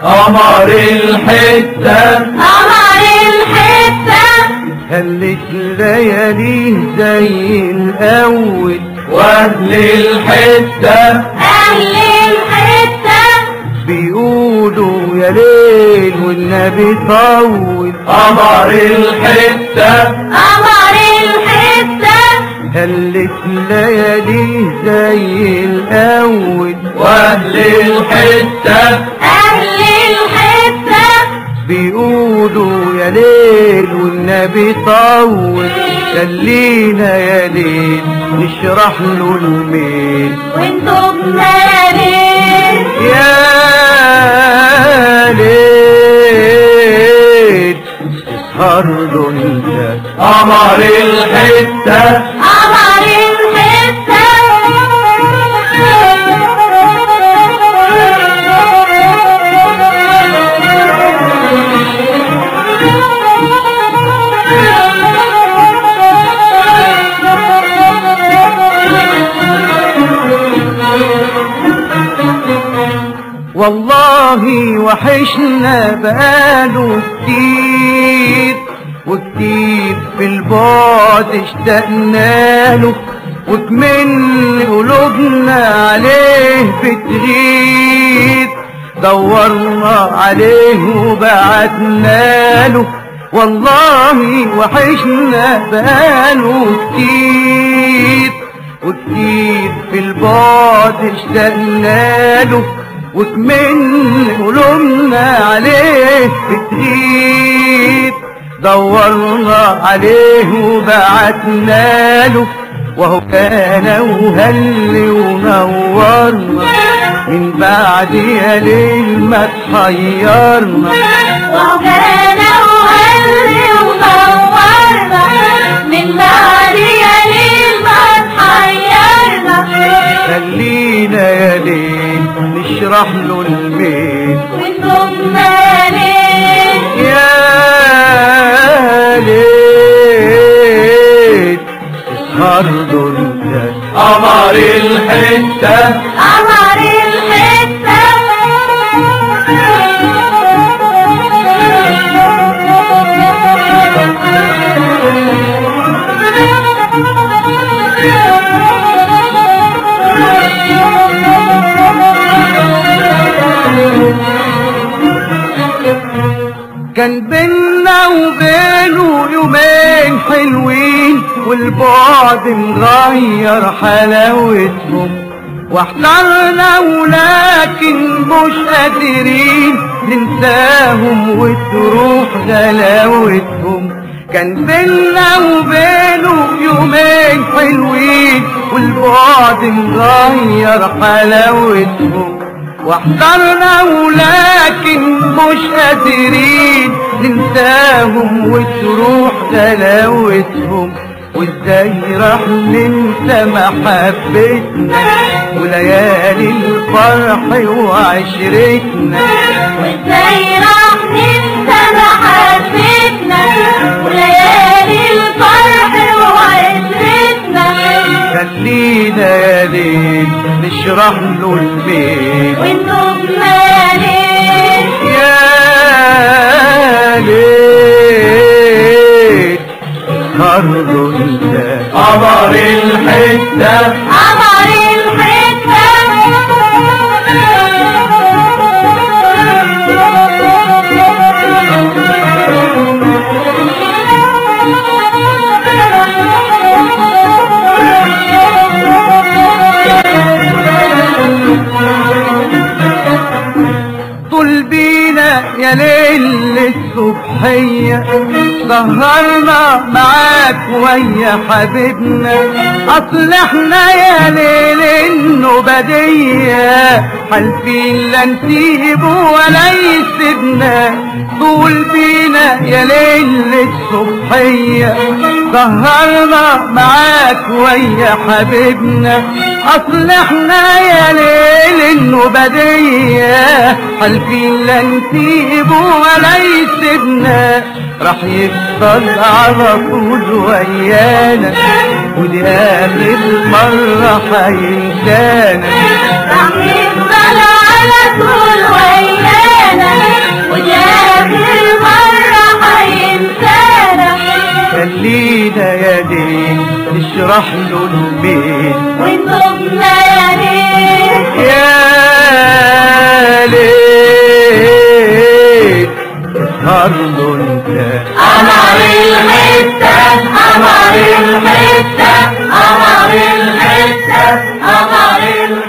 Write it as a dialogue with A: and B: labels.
A: قمر الحتة
B: قمر الحتة
A: هلت لياليه زي الأول، وأهل الحتة
B: أهل الحتة
A: بيقولوا يا ليل والنبي طول.
B: قمر الحتة قمر الحتة
A: هلت لياليه زي الأول،
B: وأهل الحتة أهل الحتة
A: بيقولوا يا ليل والنبي طول. خلينا يا ليل نشرح له الميل
B: وانتم ليل
A: يا ليل اسهر له انت.
B: قمر الحتة قمر الحتة
A: والله وحشنا بقاله كتير، وكتير في البعد اشتقنا له، وكمن قلوبنا عليه بتغير. دورنا عليه وبعتنا له، والله وحشنا بقاله كتير، وكتير في البعد اشتقنا له، وكمن قلوبنا عليه بتغير. دورنا عليه وبعتنا له، وهو كان وهل ونورنا من بعد يا ليل ما تحيرنا.
B: وهو كان وهل ونورنا من بعد يا ليل ما تحيرنا.
A: خلينا يا ليل نشرح له الميل
B: وانتم ليل
A: يا ليل اسهر له انت.
B: قمر الحتة قمر الحتة
A: كان بينا وبينه يومين حلوين، والبعد مغير حلاوتهم، واحترنا ولكن مش قادرين ننساهم وتروح غلاوتهم. كان بينا وبينه يومين حلوين، والبعد مغير حلاوتهم، واحترنا ولكن مش قادرين ننساهم وتروح غلاوتهم. وازاي راح ننسى محبتنا وليالي الفرح وعشرتنا.
B: وازاي راح ننسى محبتنا وليالي الفرح وعشرتنا.
A: خلينا يا ليل نشرح له الميل
B: وانتم ليل
A: يا ليل اسهر له انت.
B: قمر الحتة قمر الحتة
A: طول بينا يا ليل الصبحية، سهرنا معاك ويا حبيبنا. اصل احنا يا ليل النوم العبادية حالفين لا نسيبه ولا يسيبنا طول بينا يا ليل الصبحية سهرنا معاك ويا حبيبنا اصل احنا يا ليل النبدية حالفين لا نسيبه ولا يسيبنا راح يفضل على طول ويانا ودي اخر مرة هينسانا
B: راح يفضل على طول ويانا ودي اخر مرة هينسانا
A: خلينا يا ليل نشرح له البيت
B: ونطبنا يا ليل
A: يا ليل اسهر له انت
B: قمر الحتة قمر الحتة قمر الحتة قمر الحتة